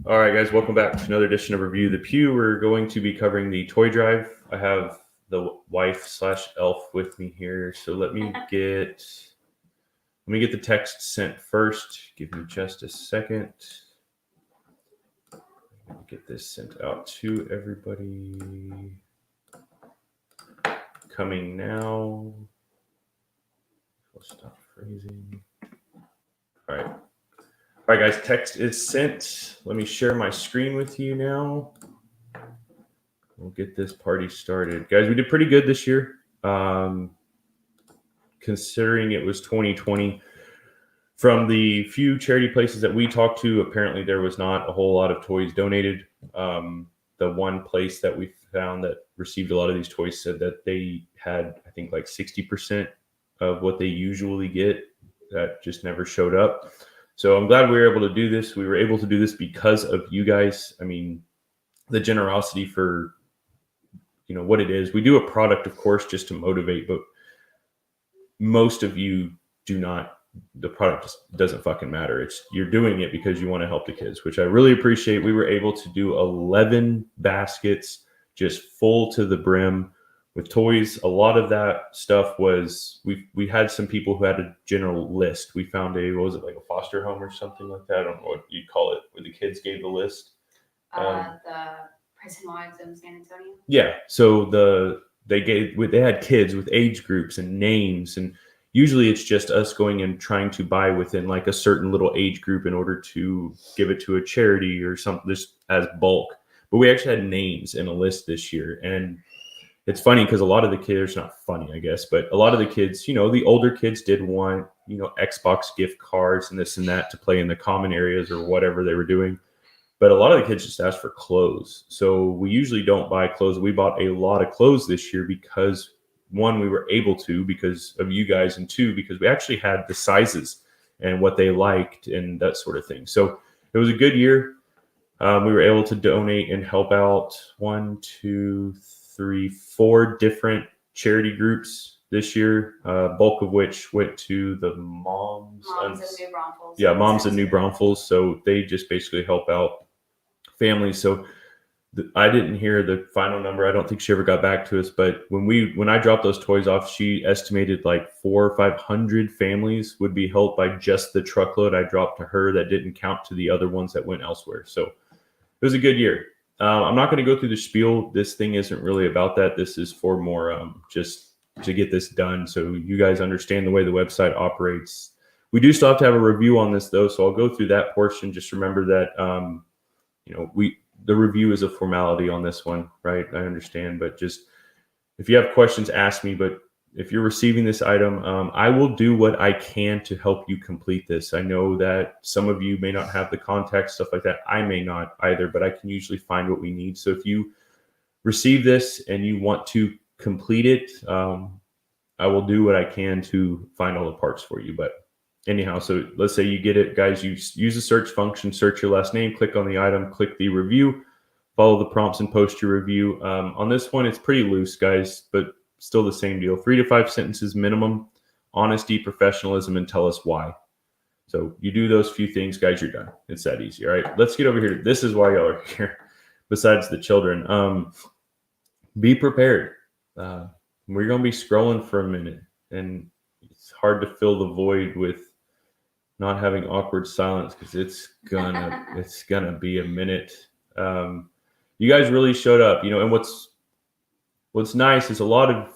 All right, guys, welcome back to another edition of Review the Pew. We're going to be covering the toy drive. I have the wife slash elf with me here, so let me get the text sent first. Give me just a second. Let me get this sent out to everybody. Coming now. I'll stop freezing. All right. All right, guys, text is sent. Let me share my screen with you now. We'll get this party started. Guys, we did pretty good this year. Considering it was 2020, from the few charity places that we talked to, apparently there was not a whole lot of toys donated. The one place that we found that received a lot of these toys said that they had, I think, like 60% of what they usually get. That just never showed up. So I'm glad we were able to do this. We were able to do this because of you guys. I mean, the generosity for, what it is. We do a product, of course, just to motivate, but most of you do not. The product just doesn't fucking matter. You're doing it because you want to help the kids, which I really appreciate. We were able to do 11 baskets just full to the brim with toys. A lot of that stuff was we had some people who had a general list. We found what was it, like a foster home or something like that? I don't know what you'd call it, where the kids gave the list. The Prison Wives in San Antonio. Yeah, so they had kids with age groups and names, and usually it's just us going and trying to buy within like a certain little age group in order to give it to a charity or something, just as bulk. But we actually had names in a list this year, and it's funny because a lot of the kids, not funny, I guess, but a lot of the kids, the older kids did want, Xbox gift cards and this and that to play in the common areas or whatever they were doing. But a lot of the kids just asked for clothes. So we usually don't buy clothes. We bought a lot of clothes this year because, one, we were able to because of you guys, and two, because we actually had the sizes and what they liked and that sort of thing. So it was a good year. We were able to donate and help out 4 different charity groups this year, bulk of which went to the Moms and New Braunfels. Yeah, Moms and New Braunfels. So they just basically help out families. So I didn't hear the final number. I don't think she ever got back to us. But when I dropped those toys off, she estimated like 400 or 500 families would be helped by just the truckload I dropped to her. That didn't count to the other ones that went elsewhere. So it was a good year. I'm not going to go through the spiel. This thing isn't really about that. This is for more just to get this done so you guys understand the way the website operates. We do still have to have a review on this, though, so I'll go through that portion. Just remember that the review is a formality on this one, right? I understand, but just if you have questions, ask me. But if you're receiving this item, I will do what I can to help you complete this. I know that some of you may not have the contact, stuff like that. I may not either, but I can usually find what we need. So if you receive this and you want to complete it, I will do what I can to find all the parts for you. But anyhow, so let's say you get it, guys. You use the search function, search your last name, click on the item, click the review, follow the prompts, and post your review. On this one, it's pretty loose, guys, but still the same deal. 3 to 5 sentences minimum, honesty, professionalism, and tell us why. So you do those few things, guys, you're done. It's that easy. All right, let's get over here. This is why y'all are here, besides the children. Be prepared. We're going to be scrolling for a minute, and it's hard to fill the void with not having awkward silence because it's gonna be a minute. You guys really showed up, and what's nice is a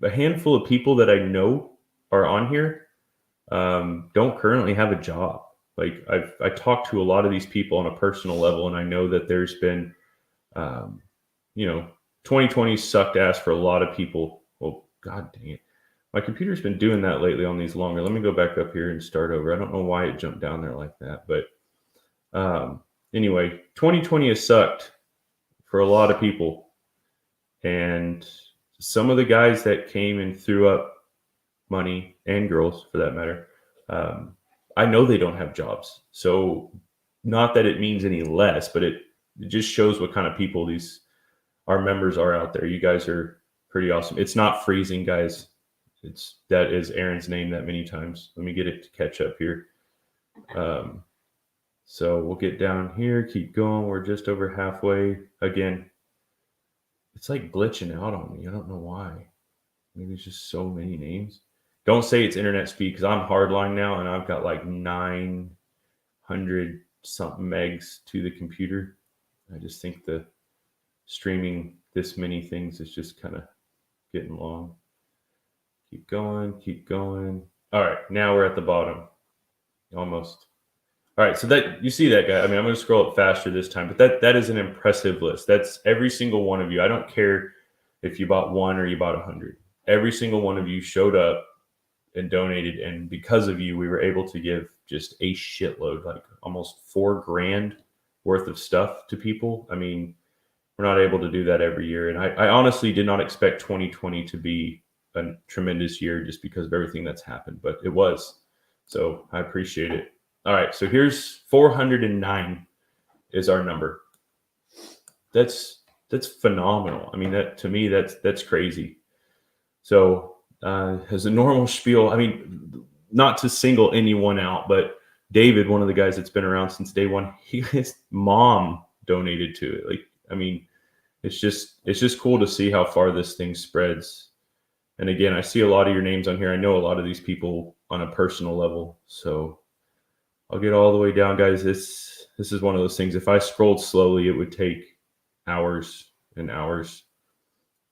handful of people that I know are on here don't currently have a job. Like I talked to a lot of these people on a personal level, and I know that there's been 2020 sucked ass for a lot of people. Well, god dang it, my computer's been doing that lately on these longer. Let me go back up here and start over. I don't know why it jumped down there like that, but anyway, 2020 has sucked for a lot of people. And some of the guys that came and threw up money, and girls for that matter, I know they don't have jobs. So not that it means any less, but it just shows what kind of people our members are out there. You guys are pretty awesome. It's not freezing, guys. That is Aaron's name that many times. Let me get it to catch up here. So we'll get down here, keep going. We're just over halfway. Again, it's like glitching out on me. I don't know why. Maybe it's just so many names. Don't say it's internet speed because I'm hardline now and I've got like 900 something megs to the computer. I just think the streaming this many things is just kind of getting long. Keep going, keep going. All right, now we're at the bottom. Almost. All right, so that you see that guy. I mean, I'm going to scroll it faster this time, but that is an impressive list. That's every single one of you. I don't care if you bought one or you bought 100. Every single one of you showed up and donated, and because of you, we were able to give just a shitload, like almost $4,000 worth of stuff to people. I mean, we're not able to do that every year, and I honestly did not expect 2020 to be a tremendous year just because of everything that's happened, but it was. So I appreciate it. All right, so here's 409 is our number. That's phenomenal. I mean, that to me, that's crazy. So as a normal spiel, I mean, not to single anyone out, but David, one of the guys that's been around since day one, his mom donated to it. Like, I mean, it's just cool to see how far this thing spreads. And again, I see a lot of your names on here. I know a lot of these people on a personal level. So I'll get all the way down, guys. This is one of those things. If I scrolled slowly, it would take hours and hours.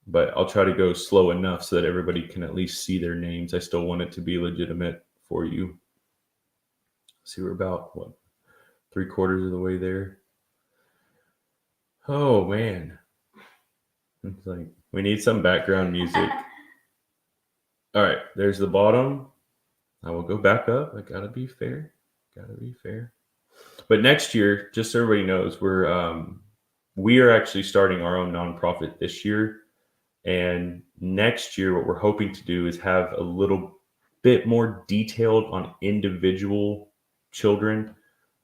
But I'll try to go slow enough so that everybody can at least see their names. I still want it to be legitimate for you. See, we're about, what, 3/4 of the way there. Oh, man. It's like, we need some background music. All right, there's the bottom. I will go back up. I gotta be fair. But next year, just so everybody knows, we are actually starting our own nonprofit this year. And next year, what we're hoping to do is have a little bit more detailed on individual children.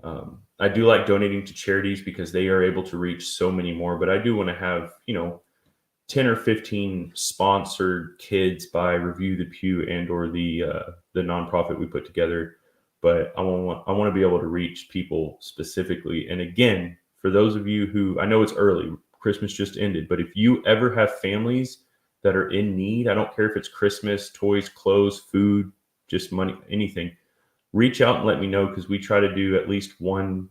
I do like donating to charities because they are able to reach so many more, but I do want to have, 10 or 15 sponsored kids by Review the Pew and or the nonprofit we put together. But I want to be able to reach people specifically. And again, for those of you who, I know it's early, Christmas just ended, but if you ever have families that are in need, I don't care if it's Christmas, toys, clothes, food, just money, anything, reach out and let me know, because we try to do at least one,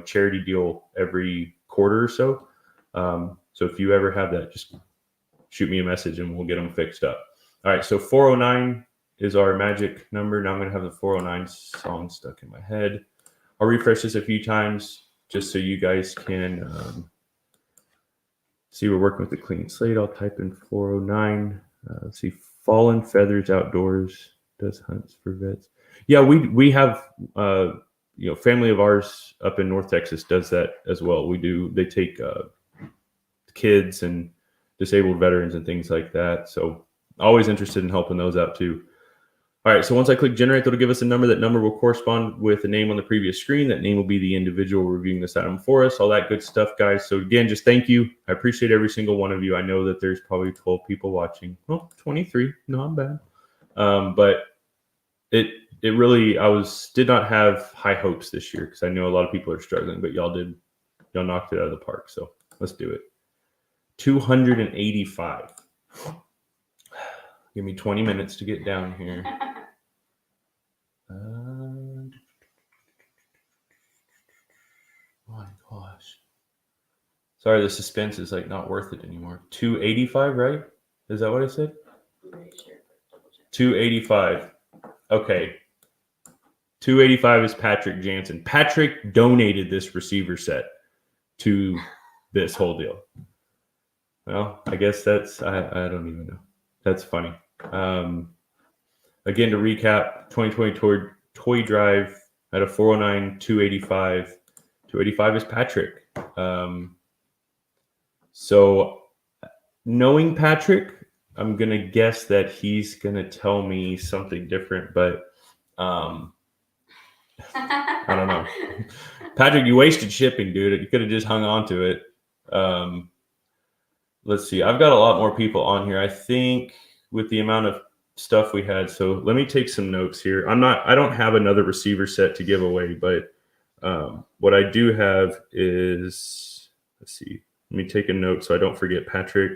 charity deal every quarter or so. So if you ever have that, just shoot me a message and we'll get them fixed up. All right, so 409 is our magic number. Now I'm going to have the 409 song stuck in my head. I'll refresh this a few times just so you guys can see we're working with a clean slate. I'll type in 409. Let's see, Fallen Feathers Outdoors does hunts for vets. Yeah, we have family of ours up in North Texas does that as well. They take kids and disabled veterans and things like that. So always interested in helping those out too. All right, so once I click generate, that'll give us a number. That number will correspond with the name on the previous screen. That name will be the individual reviewing this item for us, all that good stuff, guys. So again, just thank you. I appreciate every single one of you. I know that there's probably 12 people watching. Well, 23, not bad. But it really, did not have high hopes this year because I know a lot of people are struggling, but y'all knocked it out of the park. So let's do it. 285. Give me 20 minutes to get down here. My gosh. Sorry, the suspense is like not worth it anymore. 285, right? Is that what I said? 285. Okay. 285 is Patrick Jansen. Patrick donated this receiver set to this whole deal. Well, I guess that's, I don't even know. That's funny. Again, to recap, 2020 toy drive at a 409, 285. 285 is Patrick. So knowing Patrick, I'm going to guess that he's going to tell me something different, but I don't know. Patrick, you wasted shipping, dude. You could have just hung on to it. Let's see. I've got a lot more people on here, I think, with the amount of stuff we had. So let me take some notes here. I don't have another receiver set to give away, but What I do have is, let's see, let me take a note so I don't forget Patrick.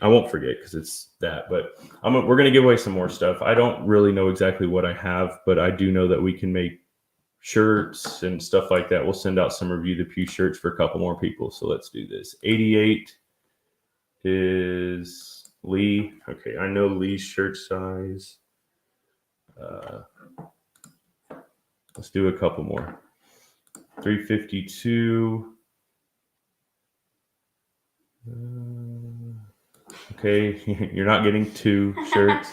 I won't forget because it's that, but we're going to give away some more stuff. I don't really know exactly what I have, but I do know that we can make shirts and stuff like that. We'll send out some Review the Pew shirts for a couple more people. So let's do this. 88 is Lee. Okay, I know Lee's shirt size. Let's do a couple more. 352. Okay, you're not getting 2 shirts.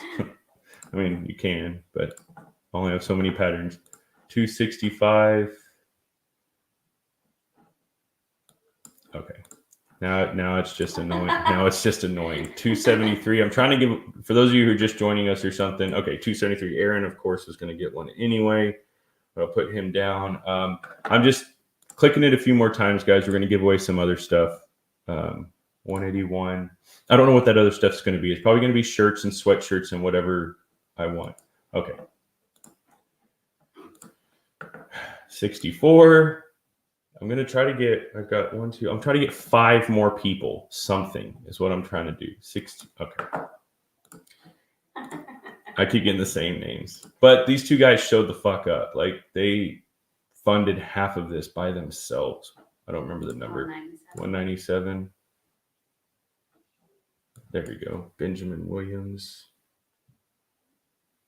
I mean, you can, but I only have so many patterns. 265. Okay. Now it's just annoying. Now it's just annoying. 273. I'm trying to give, for those of you who are just joining us or something. Okay, 273. Aaron, of course, is going to get one anyway. But I'll put him down. I'm just clicking it a few more times, guys. We're going to give away some other stuff. 181. I don't know what that other stuff's going to be. It's probably going to be shirts and sweatshirts and whatever I want. Okay. 64. I'm going to try to get, I've got 1, 2, I'm trying to get 5 more people. Something is what I'm trying to do. 60. Okay. I keep getting the same names. But these 2 guys showed the fuck up. Like, they funded half of this by themselves. I don't remember the number. 197. There we go. Benjamin Williams.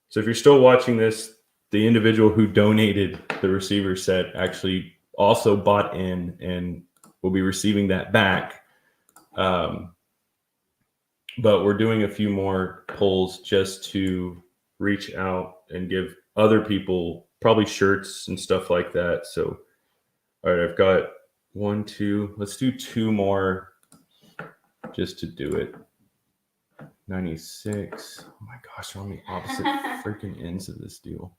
So if you're still watching this, the individual who donated the receiver set actually also bought in and will be receiving that back. But we're doing a few more polls just to reach out and give other people probably shirts and stuff like that. So, all right, I've got 1, 2. Let's do 2 more just to do it. 96. Oh my gosh, we're on the opposite freaking ends of this deal.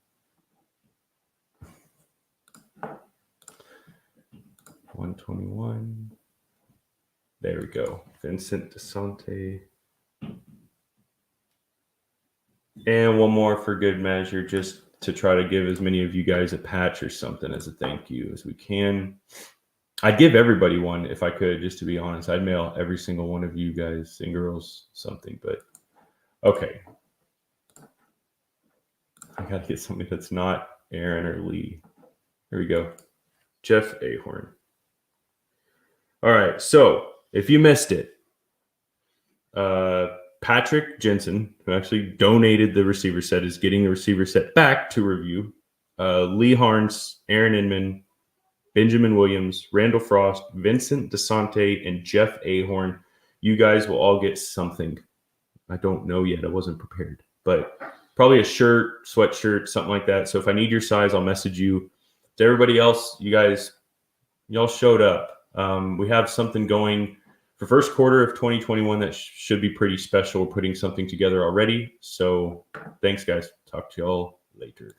121. There we go. Vincent DeSante. And one more for good measure, just to try to give as many of you guys a patch or something as a thank you as we can. I'd give everybody one if I could, just to be honest. I'd mail every single one of you guys and girls something, but okay. I got to get something that's not Aaron or Lee. Here we go. Jeff Ahorn. All right, so if you missed it, Patrick Jensen, who actually donated the receiver set, is getting the receiver set back to review. Lee Harns, Aaron Inman, Benjamin Williams, Randall Frost, Vincent DeSante, and Jeff Ahorn. You guys will all get something. I don't know yet. I wasn't prepared. But probably a shirt, sweatshirt, something like that. So if I need your size, I'll message you. To everybody else, y'all showed up. We have something going for first quarter of 2021 that should be pretty special. We're putting something together already. So thanks, guys. Talk to y'all later.